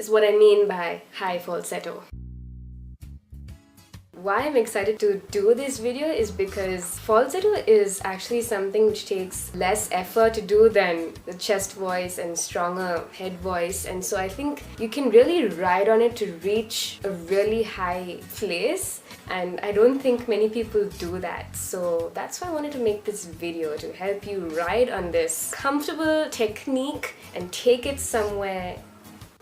is what I mean by high falsetto. Why I'm excited to do this video is because falsetto is actually something which takes less effort to do than the chest voice and stronger head voice, and so I think you can really ride on it to reach a really high place, and I don't think many people do that. So that's why I wanted to make this video, to help you ride on this comfortable technique and take it somewhere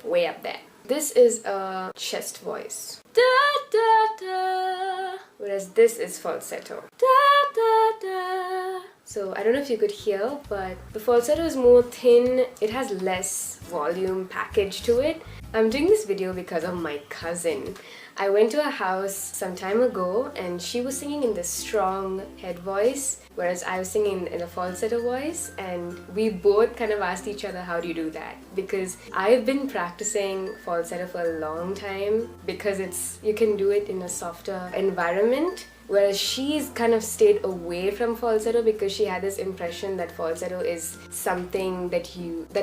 way up there. This is a chest voice. Da, da, da. Whereas this is falsetto. Da, da, da. So I don't know if you could hear, but the falsetto is more thin. It has less volume package to it. I'm doing this video because of my cousin. I went to her house some time ago and she was singing in this strong head voice, whereas I was singing in a falsetto voice, and we both kind of asked each other, how do you do that? Because I've been practicing falsetto for a long time because you can do it in a softer environment, whereas she's kind of stayed away from falsetto because she had this impression that falsetto is something that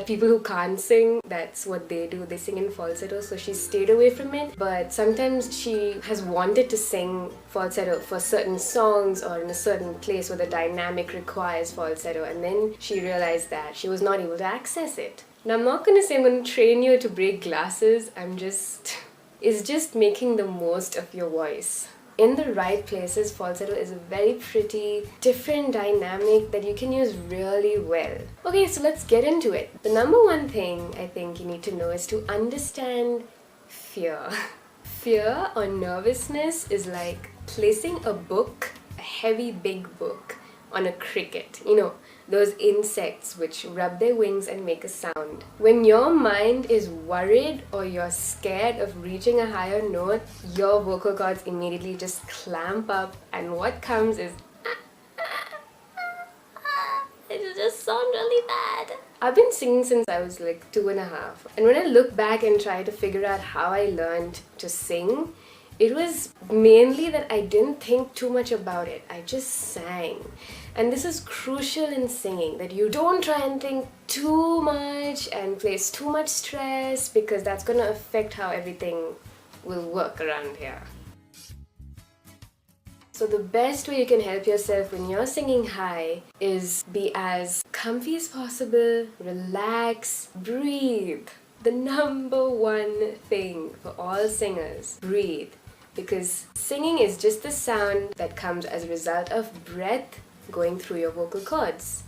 people who can't sing, that's what they do, they sing in falsetto, so she stayed away from it. But sometimes she has wanted to sing falsetto for certain songs or in a certain place where the dynamic requires falsetto, and then she realized that she was not able to access it. Now, I'm not going to say I'm going to train you to break glasses, it's just making the most of your voice. In the right places, falsetto is a very pretty, different dynamic that you can use really well. Okay, so let's get into it. The number one thing I think you need to know is to understand fear. Fear or nervousness is like placing a book, a heavy big book, on a cricket. You know, those insects which rub their wings and make a sound. When your mind is worried or you're scared of reaching a higher note, your vocal cords immediately just clamp up, and what comes is it just sounds really bad. I've been singing since I was like 2.5, and when I look back and try to figure out how I learned to sing, it was mainly that I didn't think too much about it. I just sang. And this is crucial in singing, that you don't try and think too much and place too much stress, because that's going to affect how everything will work around here. So the best way you can help yourself when you're singing high is be as comfy as possible, relax, breathe. The number one thing for all singers, breathe. Because singing is just the sound that comes as a result of breath going through your vocal cords.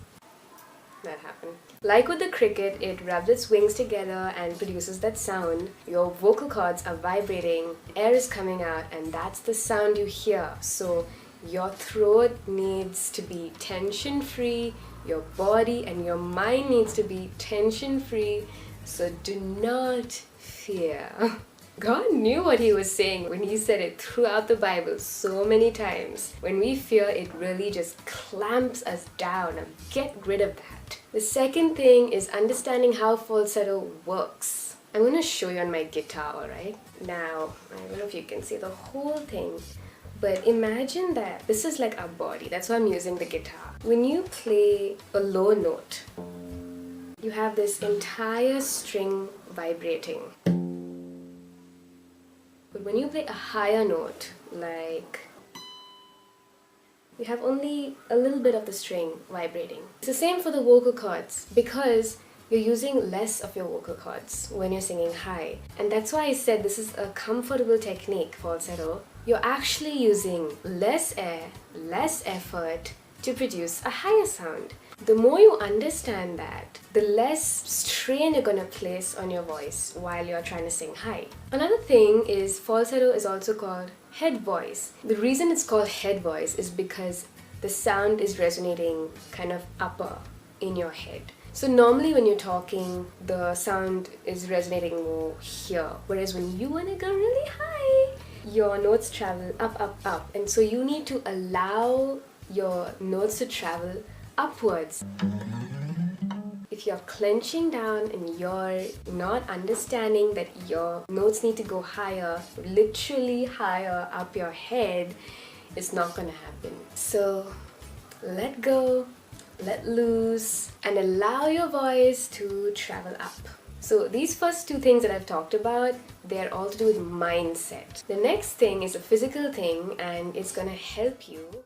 That happened. Like with the cricket, it rubs its wings together and produces that sound. Your vocal cords are vibrating, air is coming out, and that's the sound you hear. So your throat needs to be tension-free, your body and your mind needs to be tension-free, so do not fear. God knew what he was saying when he said it throughout the Bible so many times. When we fear, it really just clamps us down, and get rid of that. The second thing is understanding how falsetto works. I'm going to show you on my guitar, alright? Now, I don't know if you can see the whole thing, but imagine that this is like our body. That's why I'm using the guitar. When you play a low note, you have this entire string vibrating. But when you play a higher note, like, you have only a little bit of the string vibrating. It's the same for the vocal cords, because you're using less of your vocal cords when you're singing high. And that's why I said this is a comfortable technique, falsetto. You're actually using less air, less effort to produce a higher sound. The more you understand that, the less strain you're going to place on your voice while you're trying to sing high. Another thing is falsetto is also called head voice. The reason it's called head voice is because the sound is resonating kind of upper in your head. So normally when you're talking, the sound is resonating more here, whereas when you want to go really high, your notes travel up, up, up, and so you need to allow your notes to travel upwards. If you're clenching down and you're not understanding that your notes need to go higher, literally higher up your head, it's not gonna happen. So let go, let loose, and allow your voice to travel up. So these first two things that I've talked about, they're all to do with mindset. The next thing is a physical thing, and it's gonna help you